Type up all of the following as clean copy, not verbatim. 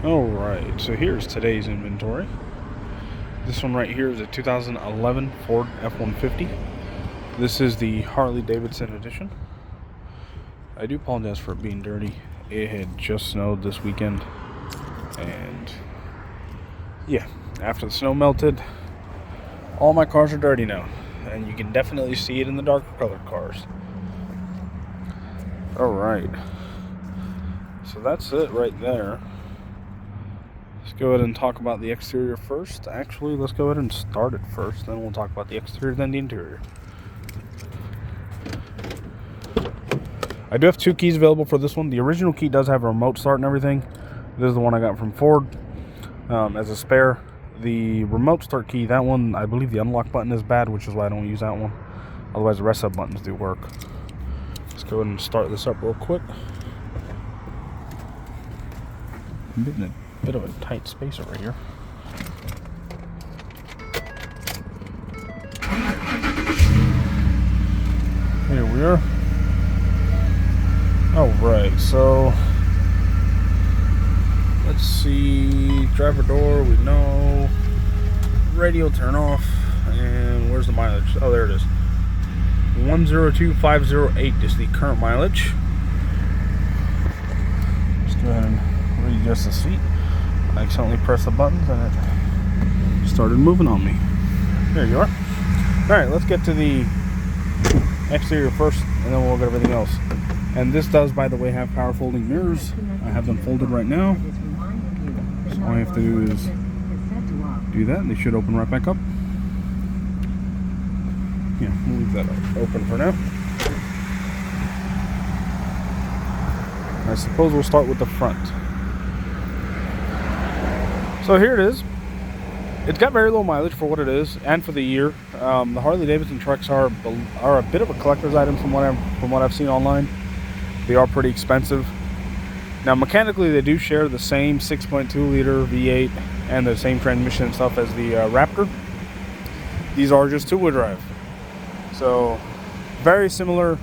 Alright, so here's today's inventory. This one right here is a 2011 Ford F-150. This is the Harley Davidson edition. I do apologize for it being dirty. It had just snowed this weekend. And yeah, after the snow melted, all my cars are dirty now. And you can definitely see it in the darker colored cars. Alright. So that's it right there. Let's go ahead and talk about the exterior first. Actually, let's go ahead and start it first. Then we'll talk about the exterior, then the interior. I do have two keys available for this one. The original key does have a remote start and everything. This is the one I got from Ford as a spare. The remote start key, that one, I believe the unlock button is bad, which is why I don't use that one. Otherwise, the rest of the buttons do work. Let's go ahead and start this up real quick. I'm getting a bit of a tight space over here. Here we are. Alright, so let's see. Driver door, we know. Radio turn off. And where's the mileage? Oh, there it is. 102,508 is the current mileage. Just go ahead and readjust the seat. I accidentally pressed the buttons and it started moving on me. There you are. Alright, let's get to the exterior first and then we'll look at everything else. And this does, by the way, have power folding mirrors. I have them folded right now. So all I have to do is do that and they should open right back up. Yeah, we'll leave that open for now. I suppose we'll start with the front. So here it is. It's got very low mileage for what it is and for the year. The Harley Davidson trucks are a bit of a collector's item from what I've seen online. They are pretty expensive. Now mechanically they do share the same 6.2 liter V8 and the same transmission and stuff as the Raptor. These are just two-wheel drive. So very similar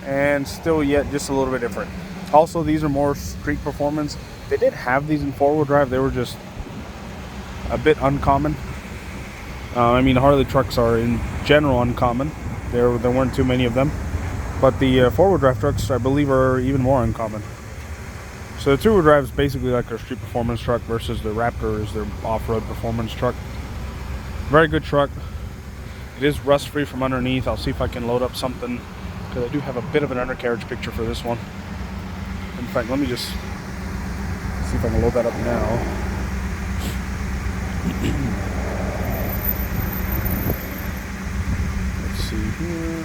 and still yet just a little bit different. Also, these are more street performance. They did have these in four-wheel drive. They were just a bit uncommon. I mean, Harley trucks are in general uncommon. There weren't too many of them. But the four-wheel drive trucks, I believe, are even more uncommon. So the two-wheel drive is basically like their street performance truck versus the Raptor is their off-road performance truck. Very good truck. It is rust-free from underneath. I'll see if I can load up something because I do have a bit of an undercarriage picture for this one. In fact, let me just see if I can load that up now. Let's see here.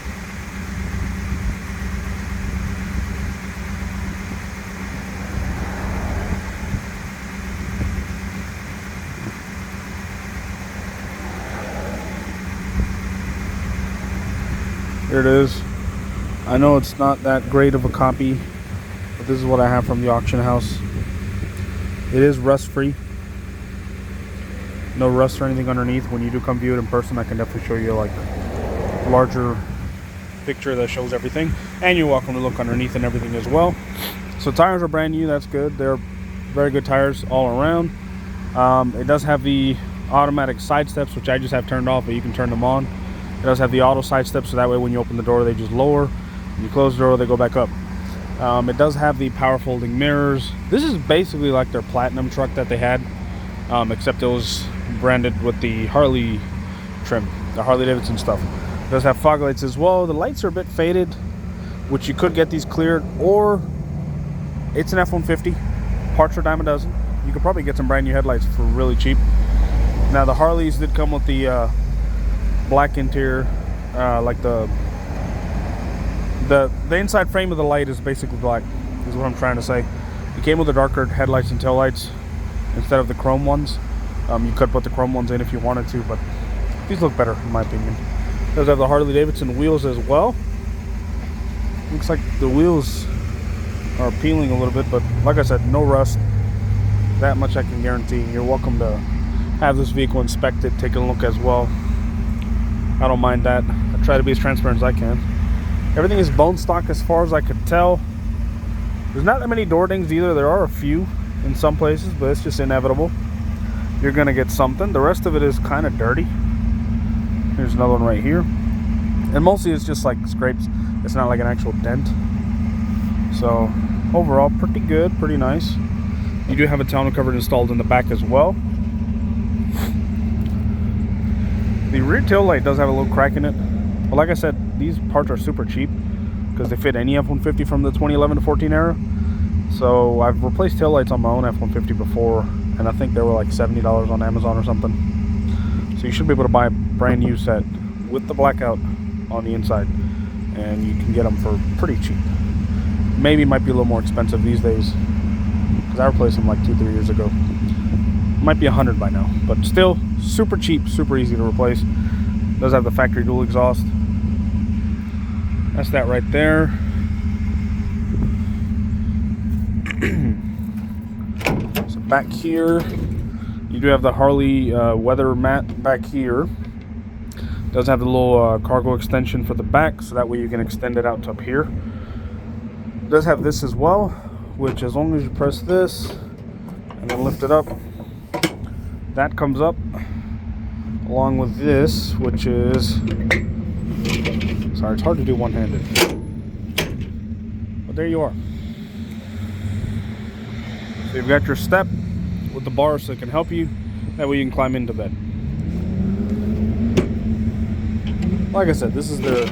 Here it is. I know it's not that great of a copy, but this is what I have from the auction house. It is rust-free. No rust or anything underneath. When you do come view it in person, I can definitely show you like a larger picture that shows everything. And you're welcome to look underneath and everything as well. So tires are brand new. That's good. They're very good tires all around. It does have the automatic side steps, which I just have turned off, but you can turn them on. It does have the auto side steps, so that way when you open the door, they just lower. When you close the door, they go back up. It does have the power folding mirrors. This is basically like their platinum truck that they had, except it was branded with the Harley trim, the Harley Davidson stuff. It does have fog lights as well. The lights are a bit faded, which you could get these cleared, or it's an F-150. Parts are a dime a dozen. You could probably get some brand new headlights for really cheap. Now the Harleys did come with the black interior, like the inside frame of the light is basically black, is what I'm trying to say. It came with the darker headlights and taillights instead of the chrome ones. You could put the chrome ones in if you wanted to, but these look better in my opinion. It does have the Harley Davidson wheels as well. Looks like the wheels are peeling a little bit, but like I said, no rust. That much I can guarantee. You're welcome to have this vehicle inspected, take a look as well. I don't mind that. I try to be as transparent as I can. Everything is bone stock as far as I could tell. There's not that many door dings either. There are a few. in some places, but it's just inevitable. You're gonna get something. The rest of it is kind of dirty. Here's another one right here, and mostly it's just like scrapes. It's not like an actual dent. So overall, pretty good, pretty nice. You do have a tonneau cover installed in the back as well. The rear tail light does have a little crack in it, but like I said, these parts are super cheap because they fit any F-150 from the 2011 to 14 era. So I've replaced taillights on my own F-150 before, and I think they were like $70 on Amazon or something. So you should be able to buy a brand new set with the blackout on the inside, and you can get them for pretty cheap. Maybe might be a little more expensive these days because I replaced them like 2-3 years ago. Might be $100 by now, but still super cheap, super easy to replace. Does have the factory dual exhaust. That's that right there. So back here, you do have the Harley weather mat back here. Does have the little cargo extension for the back, so that way you can extend it out to up here. Does have this as well, which as long as you press this and then lift it up, that comes up along with this, which is, sorry, it's hard to do one-handed, but there you are. So you've got your step with the bar so it can help you. That way you can climb into bed. Like I said, this is the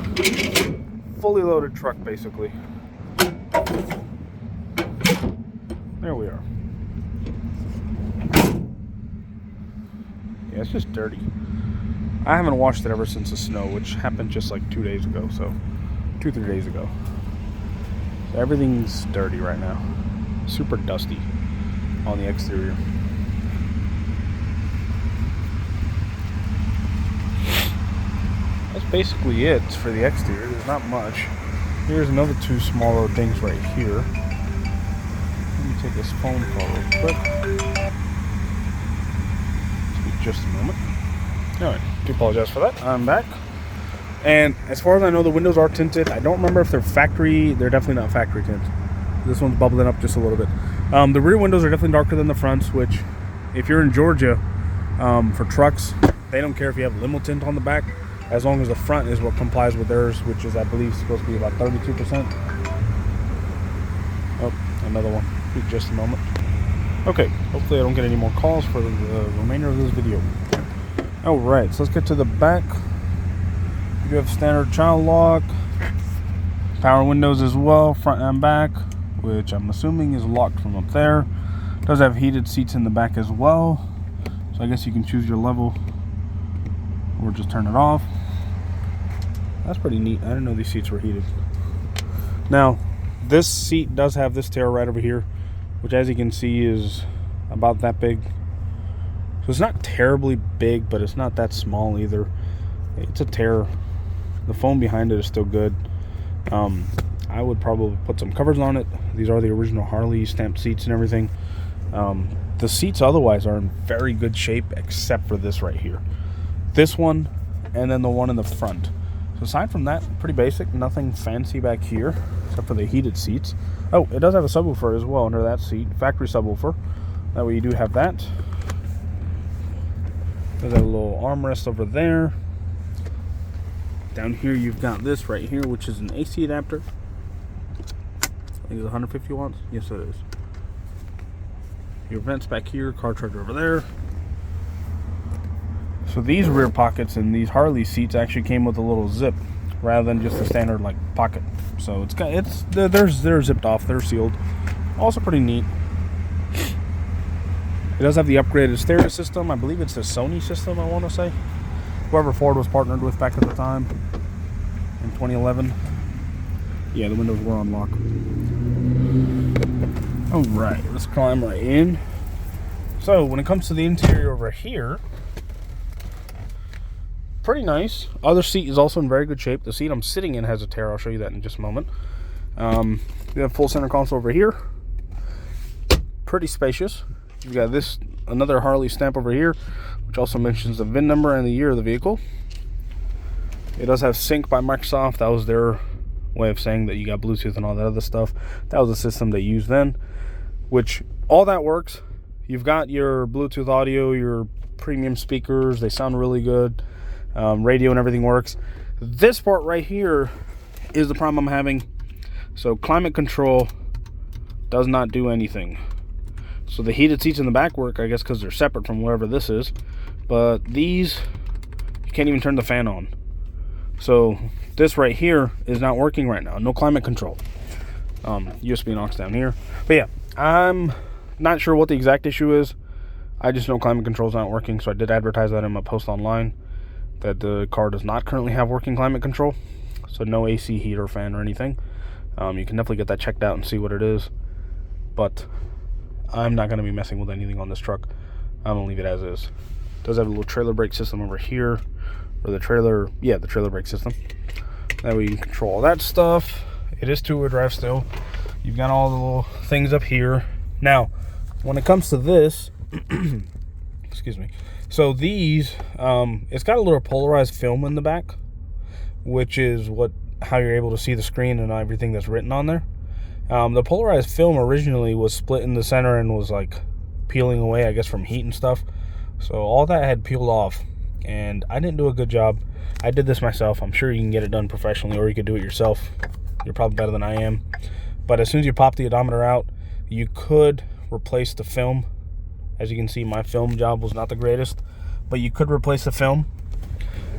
fully loaded truck basically. There we are. Yeah, it's just dirty. I haven't washed it ever since the snow, which happened just like 2 days ago, so 2-3 days ago. So everything's dirty right now. Super dusty on the exterior. That's basically it for the exterior. There's not much. Here's another two smaller things right here. Let me take this phone call real quick. Just a moment. Alright, do apologize for that. I'm back. And as far as I know, the windows are tinted. I don't remember if they're factory. They're definitely not factory tint. This one's bubbling up just a little bit. The rear windows are definitely darker than the fronts, which if you're in Georgia, for trucks, they don't care if you have limo tint on the back, as long as the front is what complies with theirs, which is, I believe, supposed to be about 32%. Oh, another one. Just a moment. Okay, hopefully I don't get any more calls for the remainder of this video. Alright, so let's get to the back. You do have standard child lock, power windows as well, front and back, which I'm assuming is locked from up there. Does have heated seats in the back as well, so I guess you can choose your level or just turn it off. That's pretty neat. I didn't know these seats were heated. Now, this seat does have this tear right over here, which as you can see is about that big. So it's not terribly big, but it's not that small either. It's a tear. The foam behind it is still good. I would probably put some covers on it. These are the original Harley stamped seats and everything. The seats otherwise are in very good shape except for this right here. This one and then the one in the front. So aside from that, pretty basic. Nothing fancy back here except for the heated seats. Oh, it does have a subwoofer as well under that seat. Factory subwoofer. That way you do have that. There's a little armrest over there. Down here you've got this right here, which is an AC adapter. I think it's 150 watts. Yes, it is. Your vents back here, car charger over there. So these rear pockets in these Harley seats actually came with a little zip rather than just a standard like pocket. So they're zipped off, they're sealed. Also pretty neat. It does have the upgraded stereo system. I believe it's a Sony system, I want to say. Whoever Ford was partnered with back at the time in 2011. Yeah, the windows were on lock. Alright, let's climb right in. So when it comes to the interior over here, pretty nice. Other seat is also in very good shape. The seat I'm sitting in has a tear. I'll show you that in just a moment. We have full center console over here. Pretty spacious. You've got this, another Harley stamp over here, which also mentions the VIN number and the year of the vehicle. It does have Sync by Microsoft. That was their way of saying that you got Bluetooth and all that other stuff. That was the system they used then, which all that works. You've got your Bluetooth audio, your premium speakers, they sound really good. Radio and everything works. This part right here is the problem I'm having. So climate control does not do anything. So the heated seats in the back work, I guess, because they're separate from wherever this is. But these, you can't even turn the fan on. So this right here is not working right now. No climate control. USB and aux down here. But yeah, I'm not sure what the exact issue is. I just know climate control is not working. So I did advertise that in my post online, that the car does not currently have working climate control. So no AC, heater, fan, or anything. You can definitely get that checked out and see what it is. But I'm not going to be messing with anything on this truck. I'm going to leave it as is. It does have a little trailer brake system over here. Or the trailer brake system. That way you can control all that stuff. It is two-wheel drive still. You've got all the little things up here. Now, when it comes to this, excuse me. So these, it's got a little polarized film in the back, which is how you're able to see the screen and everything that's written on there. The polarized film originally was split in the center and was like peeling away, I guess, from heat and stuff. So all that had peeled off, and I didn't do a good job. I did this myself. I'm sure you can get it done professionally, or you could do it yourself. You're probably better than I am. But as soon as you pop the odometer out, you could replace the film. As you can see, my film job was not the greatest, but you could replace the film.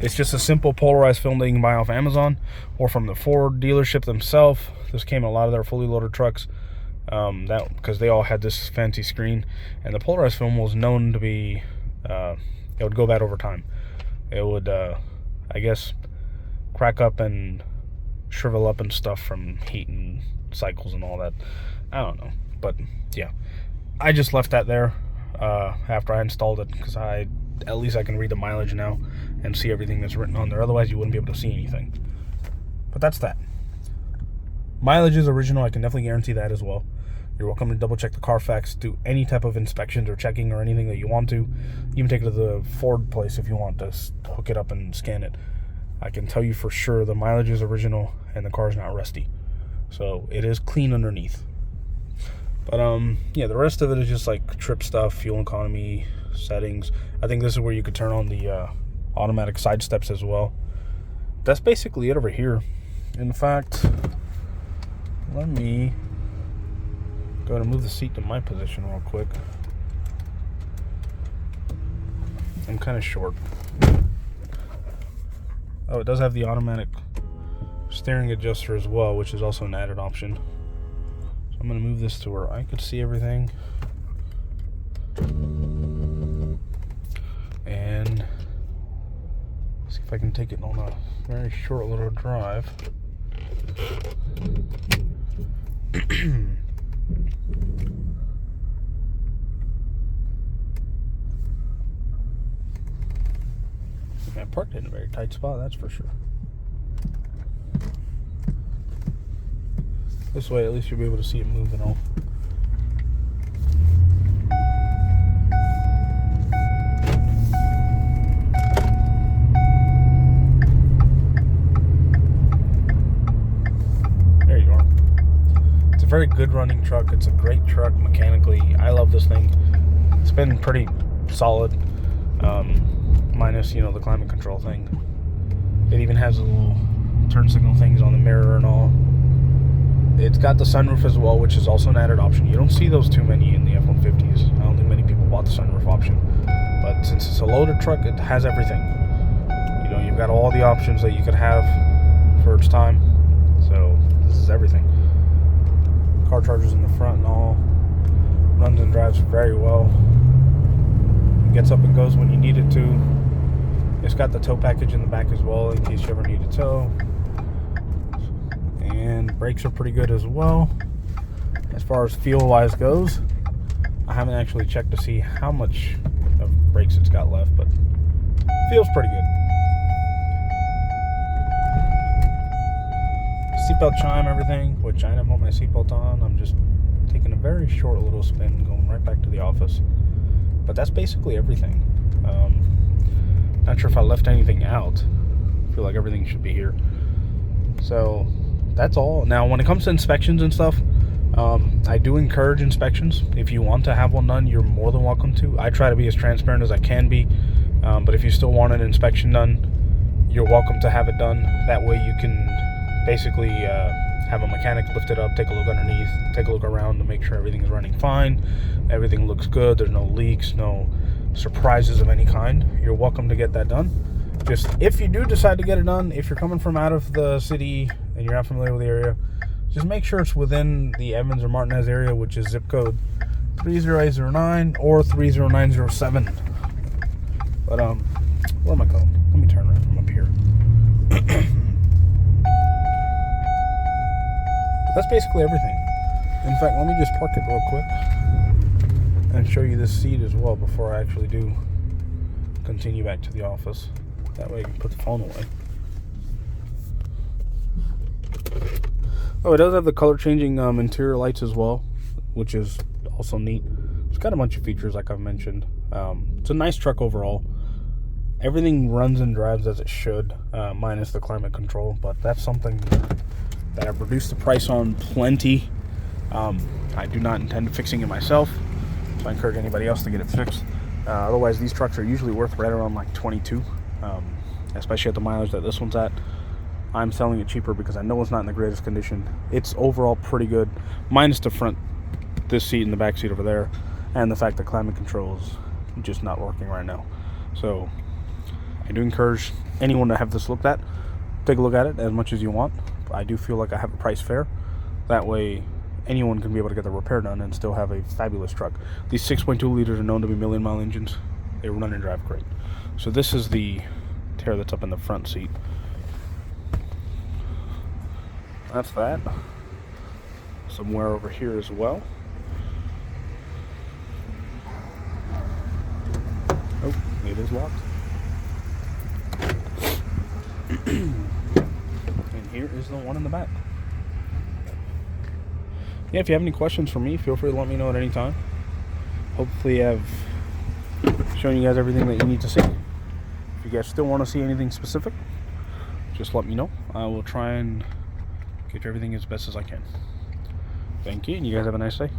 It's just a simple polarized film that you can buy off Amazon or from the Ford dealership themselves. This came in a lot of their fully loaded trucks, because they all had this fancy screen. And the polarized film was known to be, it would go bad over time. It would, I guess, crack up and shrivel up and stuff from heat and cycles and all that. I don't know, but yeah, I just left that there after I installed it, because at least I can read the mileage now and see everything that's written on there. Otherwise you wouldn't be able to see anything. But that's that. Mileage is original. I can definitely guarantee that as well. You're welcome to double check the Carfax, do any type of inspections or checking or anything that you want to. Even take it to the Ford place if you want to hook it up and scan it. I can tell you for sure the mileage is original and the car is not rusty. So it is clean underneath. But yeah, the rest of it is just like trip stuff, fuel economy, settings. I think this is where you could turn on the automatic side steps as well. That's basically it over here. In fact, let me go ahead and move the seat to my position real quick. I'm kind of short. Oh, it does have the automatic steering adjuster as well, which is also an added option. So I'm going to move this to where I could see everything. And see if I can take it on a very short little drive. I parked it in a very tight spot, that's for sure. This way, at least you'll be able to see it move and all. There you are. It's a very good running truck. It's a great truck mechanically. I love this thing. It's been pretty solid. Minus, the climate control thing. It even has a little turn signal things on the mirror and all. It's got the sunroof as well, which is also an added option. You don't see those too many in the F-150s. I don't think many people bought the sunroof option. But since it's a loaded truck, it has everything. You've got all the options that you could have for its time. So this is everything. Car chargers in the front and all. Runs and drives very well. Gets up and goes when you need it to. It's got the tow package in the back as well in case you ever need a tow. And brakes are pretty good as well. As far as fuel-wise goes, I haven't actually checked to see how much of brakes it's got left, but feels pretty good. Seatbelt chime, everything, which I don't have my seatbelt on. I'm just taking a very short little spin, going right back to the office. But that's basically everything. Not sure if I left anything out. I feel like everything should be here. So that's all. Now, when it comes to inspections and stuff, I do encourage inspections. If you want to have one done, you're more than welcome to. I try to be as transparent as I can be, but if you still want an inspection done, you're welcome to have it done. That way you can basically have a mechanic lift it up, take a look underneath, take a look around to make sure everything is running fine, everything looks good, there's no leaks, no surprises of any kind. You're welcome to get that done. Just if you do decide to get it done, if you're coming from out of the city and you're not familiar with the area, just make sure it's within the Evans or Martinez area, which is zip code 30809 or 30907. But where am I going? Let me turn around from up here. But that's basically everything. In fact, let me just park it real quick and show you this seat as well before I actually do continue back to the office. That way I can put the phone away. Oh, it does have the color changing interior lights as well, which is also neat. It's got a bunch of features like I've mentioned. It's a nice truck overall. Everything runs and drives as it should, minus the climate control, but that's something that I've reduced the price on plenty. I do not intend fixing it myself, so I encourage anybody else to get it fixed. Otherwise, these trucks are usually worth right around like 22, especially at the mileage that this one's at. I'm selling it cheaper because I know it's not in the greatest condition. It's overall pretty good, minus the front, this seat and the back seat over there, and the fact that climate control is just not working right now. So I do encourage anyone to have this looked at. Take a look at it as much as you want. I do feel like I have a price fair. That way anyone can be able to get the repair done and still have a fabulous truck. These 6.2 liters are known to be million-mile engines. They run and drive great. So this is the tear that's up in the front seat. That's that. Somewhere over here as well. Oh, it is locked. And here is the one in the back. Yeah, if you have any questions for me, feel free to let me know at any time. Hopefully I've shown you guys everything that you need to see. If you guys still want to see anything specific, just let me know. I will try and get you everything as best as I can. Thank you, and you guys have a nice day.